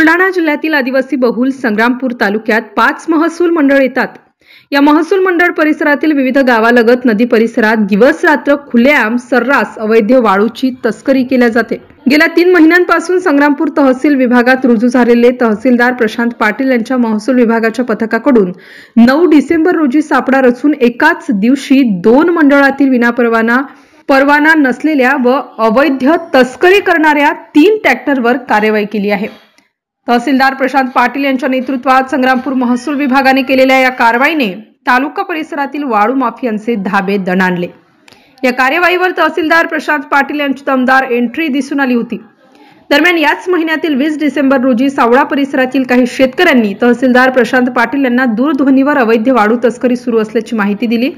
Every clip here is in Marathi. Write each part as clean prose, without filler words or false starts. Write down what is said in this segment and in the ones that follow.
बुलढाणा जिल्ह्यातील आदिवासी बहुल संग्रामपूर तालुक्यात 5 महसूल मंडळ येतात। या महसूल मंडळ परिसरातील विविध गावालगत नदी परिसरात दिवस रात्र खुलेआम सर्रास अवैध वाळूची तस्करी केली जाते। गेल्या 3 महिन्यांपासून संग्रामपूर तहसील विभागात रुजू झालेले तहसीलदार प्रशांत पाटील यांच्या महसूल विभागाच्या पथकाकडून 9 डिसेंबर रोजी सापळा रचून एकाच दिवशी 2 मंडळातील परवाना नसलेल्या व अवैध तस्करी करणाऱ्या 3 ट्रॅक्टरवर कारवाई केली आहे। तहसीलदार प्रशांत पाटील यांच्या नेतृत्वात संग्रामपूर महसूल विभागाने केलेल्या या कारवाईने तालुका परिसरातील वाळू माफियांचे धाबे दणाणले। या कार्यवाहीवर तहसीलदार प्रशांत पाटील यांची दमदार एंट्री दिसून आली होती। दरम्यान याच महिन्यातील 20 डिसेंबर रोजी सावळा परिसरातील काही शेतकऱ्यांनी तहसीलदार प्रशांत पाटील यांना दूरध्वनीवर अवैध वाळू तस्करी सुरू असल्याची माहिती दिली।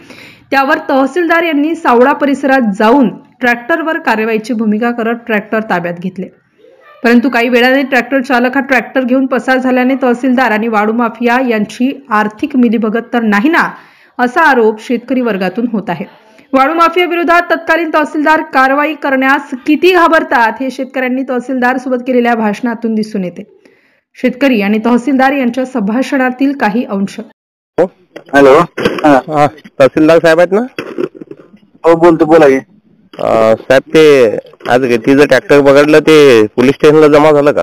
त्यावर तहसीलदार यांनी सावळा परिसरात जाऊन ट्रॅक्टरवर कारवाईची भूमिका करत ट्रॅक्टर ताब्यात घेतले। परंतु काही वेळाने ट्रॅक्टर चालक हा ट्रॅक्टर घेऊन पसार झाल्याने तहसीलदार आणि वाळू माफिया यांची आर्थिक मिलीभगत तर नाही ना, असा आरोप शेतकरी वर्गातून होत आहे। वाळू माफिया विरोधात तत्कालीन तहसीलदार कारवाई करण्यास किती घाबरतात हे शेतकऱ्यांनी तहसीलदार सोबत केलेल्या भाषणातून दिसून येते। शेतकरी आणि तहसीलदार यांच्या संभाषणातील काही अंश। हॅलो, तहसीलदार साहेब आहेत ना? हो बोलतो, बोला की साहेब। ते आज तिचं ट्रॅक्टर पकडलं ते पोलीस स्टेशनला जमा झालं का?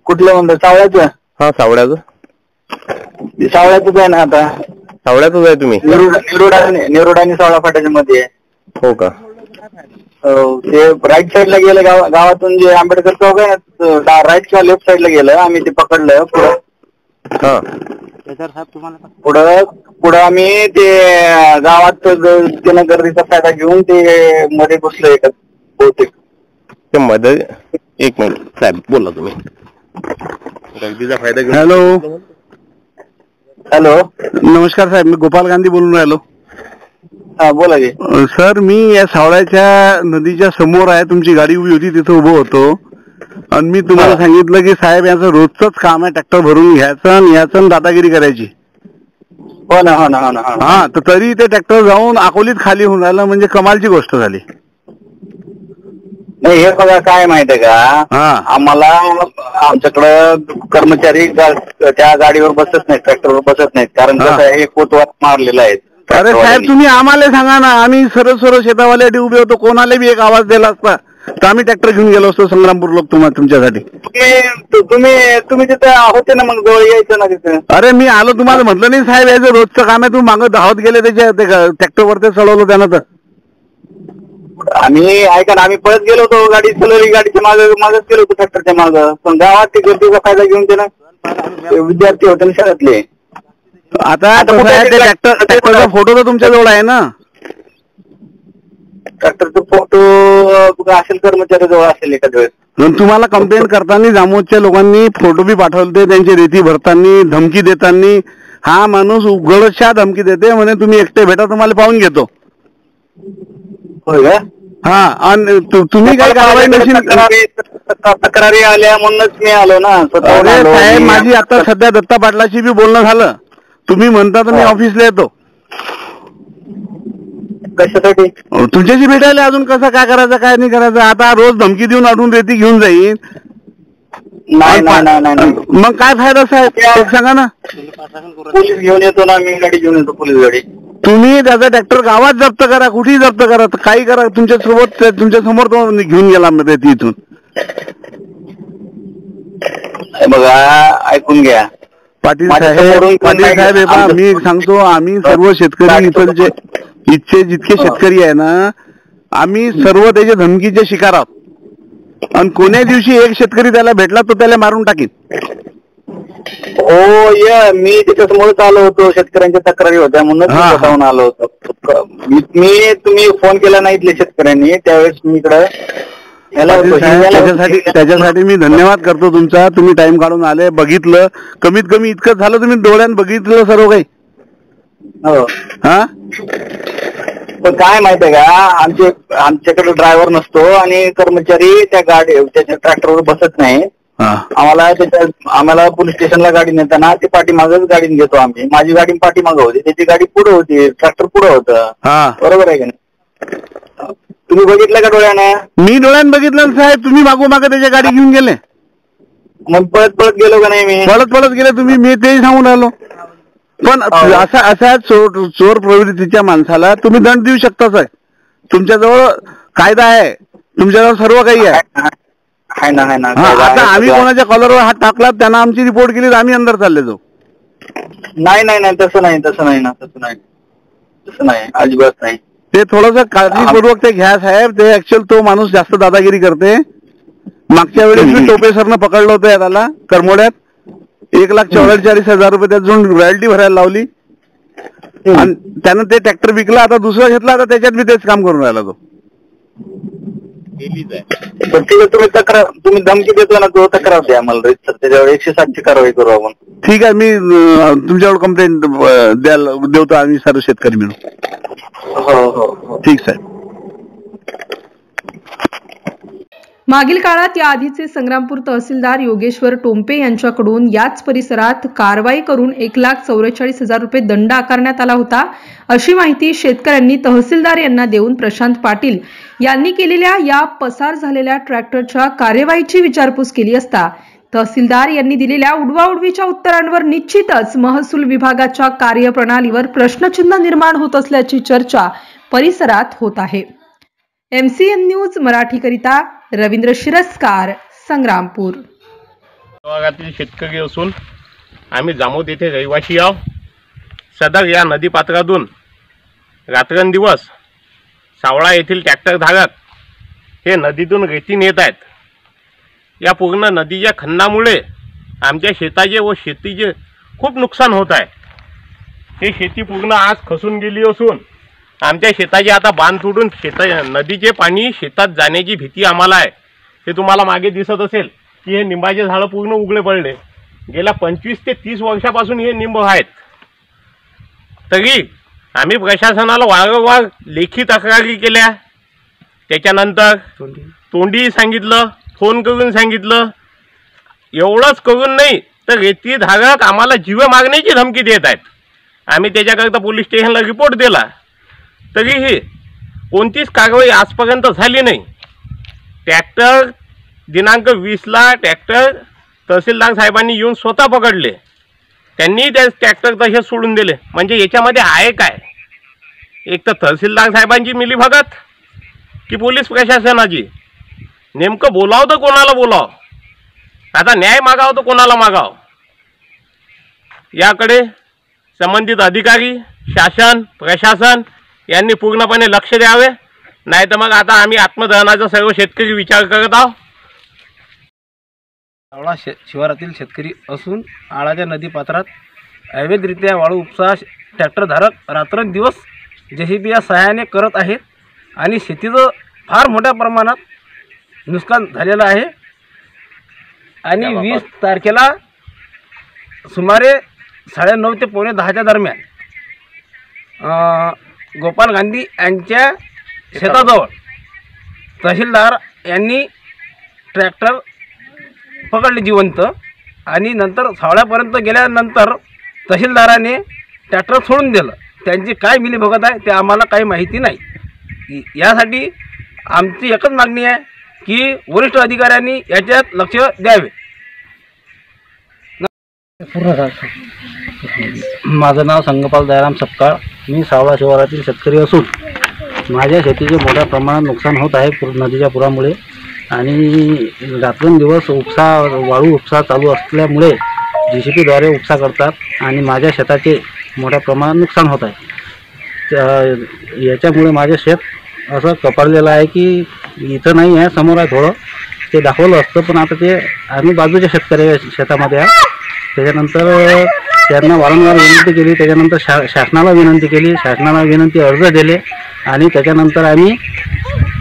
कुठलं म्हणतो? सावळ्याचं? हा, सावळ्याचं आहे ना। आता सावळ्यातच आहे तुम्ही? निरोड आणि सावळा फाट्याच्या मध्ये आहे। हो का? ते राईट साईडला गेलं, गावातून जे आंबेडकर चौक आहे ना, राईट किंवा लेफ्ट साईडला गेलं, आम्ही ते पकडलं। हा, पुढं आम्ही ते गावात त्यानं गर्दीचा फायदा घेऊन ते मध्ये घुसलं एक बहुतेक ते मध्ये। एक मिनिट साहेब, बोला तुम्ही। गर्दीचा फायदा घेऊन? हॅलो, नमस्कार साहेब, मी गोपाल गांधी बोलून राहिलो। हा, बोला की सर। मी या सावळ्याच्या नदीच्या समोर आहे, तुमची गाडी उभी होती तिथे उभं होतो आणि मी तुम्हाला सांगितलं की साहेब याचं रोजचंच काम आहे, ट्रॅक्टर भरून घ्यायचं आणि याचं दादागिरी करायची। हो ना, हो ना, हो ना। हा, तर तरी ते ट्रॅक्टर जाऊन अकोलीत खाली होऊन राहिलं, म्हणजे कमालची गोष्ट झाली। नाही, हे बघा काय माहितीये का, आम्हाला आमच्याकडं कर्मचारी त्या गाडीवर बसत नाहीत, ट्रॅक्टरवर बसत नाहीत, कारण कसं आहे, हे कोतवाल मारलेला आहे। अरे साहेब, तुम्ही आम्हाला सांगा ना, आम्ही सरळ शेतावाल्यासाठी उभे होतो, कोणाला बी एक आवाज दिला असता तर आम्ही ट्रॅक्टर घेऊन गेलो असतो संग्रामपूर लोक तुमच्यासाठी। तुम्ही तिथे होते ना, मग जवळ यायचं ना तिथे। अरे मी आलो, तुम्हाला म्हटलं नाही साहेब याचं रोजचं काम आहे, तुम्ही मागं धावत गेले त्याच्या ट्रॅक्टरवर ते चढवलं त्यानं। तर आम्ही ऐका ना, आम्ही पळत गेलो होतो, गाडी चलवली, गाडीच्या मागच गेलो होतो ट्रॅक्टरच्या मागं, पण गावात ते गर्दीचा फायदा घेऊन ते ना विद्यार्थी होते ना शाळेतले। आता ट्रॅक्टरचा फोटो तर तुमच्या जवळ आहे ना? ट्रॅक्टरचा फोटो असेल, कर्मचाऱ्याजवळ असेल एखाद्या वेळेस। तुम्हाला कंप्लेंट करताना जामोदच्या लोकांनी फोटो बी पाठवले, त्यांची रेती भरताना, धमकी देताना। हा माणूस उघडशा धमकी देते, म्हणे तुम्ही एकटे भेटा, तुम्हाला पाहून घेतो। होय का? हा, आणि तुम्ही काय कारवाई नसेल? तक्रारी आल्या म्हणूनच मी आलो ना। साहेब, माझी आता सध्या दत्ता पाटलाशी बी बोलणं झालं, तुम्ही म्हणता तर मी ऑफिसला येतो। कशासाठी? तुमच्याशी भेटायला। अजून कसं काय करायचं, काय नाही करायचं? आता रोज धमकी देऊन अडून रेती घेऊन जाईल, नाही। मग काय फायदा साहेब, सांगा ना। पोलीस घेऊन येतो ना, मी गाडी घेऊन येतो, पोलीस गाडी। तुम्ही त्याचा ट्रॅक्टर गावात जप्त करा, कुठेही जप्त करा, काही करा, तुमच्या समोर तो घेऊन गेला रेती इथून। बघा, ऐकून घ्या पाटील साहेब, मी सांगतो, आम्ही सर्व शेतकरी इथचे जितके शेतकरी आहे ना, आम्ही सर्व त्याच्या धमकीचे शिकार आहोत, आणि कोण्या दिवशी एक शेतकरी त्याला भेटला तो त्याला मारून टाकीन। हो, मी त्याच्यासमोरच आलो होतो, शेतकऱ्यांच्या तक्रारी होत्या म्हणून स्वतःहून आलो होतो मी। तुम्ही फोन केला नाही इथल्या शेतकऱ्यांनी, त्यावेळेस मी इकडं त्याच्यासाठी मी धन्यवाद करतो तुमचा। तुम्ही टाइम काढून आले, बघितलं, कमीत कमी इतकंच झालं, तुम्ही डोळ्यानं बघितलं सर्व काही। हो, हा, पण काय माहितीये का, आमच्याकडे ड्रायव्हर नसतो आणि कर्मचारी त्याच्या ट्रॅक्टरवर बसत नाही। आम्हाला पोलीस स्टेशनला गाडी नेताना ती पाठीमागच गाडीने घेतो आम्ही। माझी गाडी पाठीमागं होती, त्याची गाडी पुढे होती, ट्रॅक्टर पुढे होतं, बरोबर आहे का नाही? तुम्ही बघितलं का डोळ्यानं? मी डोळ्यानं बघितलं साहेब. तुम्ही मागोमाग त्याच्या गाडी घेऊन गेले. मग पळत पळत गेलो का नाही मी? पळत गेले तुम्ही. मी तेही सांगून राहिलो. पण असा चोर प्रवृत्तीच्या माणसाला तुम्ही दंड देऊ शकता साहेब. तुमच्याजवळ कायदा आहे, तुमच्याजवळ सर्व काही आहे. आता आम्ही कोणाच्या कॉलरवर हात टाकला, त्यांना आमची रिपोर्ट केली, आम्ही अंदर चालले जाऊ. नाही तसं नाही अजिबात नाही. ते थोडंसं काळजीपूर्वक ते घ्या साहेब. ते ऍक्च्युअल तो माणूस जास्त दादागिरी करते. मागच्या वेळेस मी टोपे सरनं पकडलं होतं याला करमोड्यात. 1,44,000 रुपये त्यातून रॉयल्टी भरायला लावली आणि त्यानं ते ट्रॅक्टर विकला. आता दुसरा घेतला. आता त्याच्यात मी तेच काम करून राहिला तो. तुम्ही धमकी देतो ना, तो तक्रार द्या मला रजिस्टर. त्याच्यावर 107 ची कारवाई करू आपण. ठीक आहे. मी तुमच्यावर कंप्लेंट देतो. आम्ही सर्व शेतकरी मिळून. हो. ठीक साहेब. मागील काळात या आधीचे संग्रामपूर तहसीलदार योगेश्वर टोंपे यांच्याकडून याच परिसरात कारवाई करून 1,44,000 रुपये दंड आकारण्यात आला होता, अशी माहिती शेतकऱ्यांनी तहसीलदार यांना देऊन प्रशांत पाटील यांनी केलेल्या या पसार झालेल्या ट्रॅक्टरच्या कार्यवाहीची विचारपूस केली असता तहसीलदार यांनी दिलेल्या उडवाउडवीच्या उत्तरांवर निश्चितच महसूल विभागाच्या कार्यप्रणालीवर प्रश्नचिन्ह निर्माण होत असल्याची चर्चा परिसरात होत आहे. MCN न्यूज मराठीकरिता रवींद्र शिरस्कार, संग्रामपूर. विभागातील शेतकरी असून आम्ही जामोद येथे रहिवासी आहोत. सदर या नदीपात्रातून रात्रंदिवस सावळा येथील ट्रॅक्टर धारक हे नदीतून रेती नेत आहेत. या पूर्ण नदीच्या खंडामुळे आमच्या शेताचे व शेतीचे खूप नुकसान होत आहे. हे शेती पूर्ण आज खसून गेली असून आमच्या शेताचे आता बांध तोडून नदीचे पाणी शेतात जाण्याची भीती आम्हाला आहे. हे तुम्हाला मागे दिसत असेल की हे निंबाचे झाडं पूर्ण उघडे पडले. गेल्या 25 ते 30 वर्षापासून हे निंब आहेत. तरी आम्ही प्रशासनाला वारंवार लेखी तक्रारी केल्या. त्याच्यानंतर तोंडी सांगितलं, फोन करून सांगितलं. एवढंच करून नाही तर रेती धारक आम्हाला जीव मागण्याची धमकी देत आहेत. आम्ही त्याच्याकरता पोलीस स्टेशनला रिपोर्ट दिला, तरीही कोणतीच कारवाई आजपर्यंत झाली नाही. ट्रॅक्टर दिनांक 20ला ट्रॅक्टर तहसीलदार साहेबांनी येऊन स्वतः पकडले. त्यांनी त्या ट्रॅक्टर तसे सोडून दिले. म्हणजे याच्यामध्ये आहे काय? एक तर तहसीलदार साहेबांची मिलीभगत की पोलीस प्रशासनाची? नेमकं बोलावं तर कोणाला बोलावं? आता न्याय मागावं तर कोणाला मागावं? याकडे संबंधित अधिकारी, शासन, प्रशासन यांनी पूर्णपणे लक्ष द्यावे. नाही तर मग आता आम्ही आत्मदहनाचा सर्व शेतकरी विचार करत आहोत. सावळा शिवारातील शेतकरी असून आळाच्या नदीपात्रात अवैधरित्या वाळू उपसा ट्रॅक्टरधारक रात्रंदिवस JCB या सहाय्याने करत आहेत आणि शेतीचं फार मोठ्या प्रमाणात नुकसान झालेलं आहे. आणि 20 तारखेला सुमारे 9:30 ते 9:45 दरम्यान गोपाल गांधी यांच्या शेताजवळ तहसीलदार यांनी ट्रॅक्टर पकडले जिवंत. आणि नंतर सावळ्यापर्यंत गेल्यानंतर तहसीलदाराने ट्रॅक्टर सोडून दिलं. त्यांची काय मिलीभगत आहे ते आम्हाला काही माहिती नाही. यासाठी आमची एकच मागणी आहे की वरिष्ठ अधिकाऱ्यांनी याच्यात लक्ष द्यावे. माझं नाव संगपाल दयाराम सपकाळ. मी सावळा शिवारातील शेतकरी असून माझ्या शेतीचे मोठ्या प्रमाणात नुकसान होत आहे नदीच्या पुरामुळे. आणि रात्रंदिवस वाळू उपसा चालू असल्यामुळे JCBद्वारे उपसा करतात आणि माझ्या शेताचे मोठ्या प्रमाणात नुकसान होत आहे. याच्यामुळे माझे शेत असं कपाळलेलं आहे की इथं नाही आहे, समोर आहे थोडं. ते दाखवलं असतं पण आता ते आम्ही बाजूच्या शेतामध्ये आहे. त्याच्यानंतर त्यांना वारंवार विनंती केली. त्याच्यानंतर शासनाला विनंती केली. शासनाला विनंती अर्ज दिले आणि त्याच्यानंतर आम्ही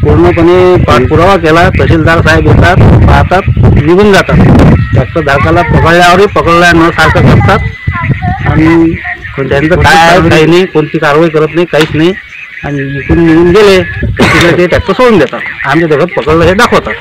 पूर्णपणे पाठपुरावा केला. तहसीलदार साहेब येतात, पाहतात, निघून जातात. ट्रॅक्टर धारकाला पकडल्यावरही पकडल्या न सारखं करतात आणि त्यांचं काय आहे काही नाही, कोणती कारवाई करत नाही, काहीच नाही. आणि इकडून निघून गेले ते ट्रॅक्टर सोडून देतात. आमच्या जगात पकडलं हे दाखवतात.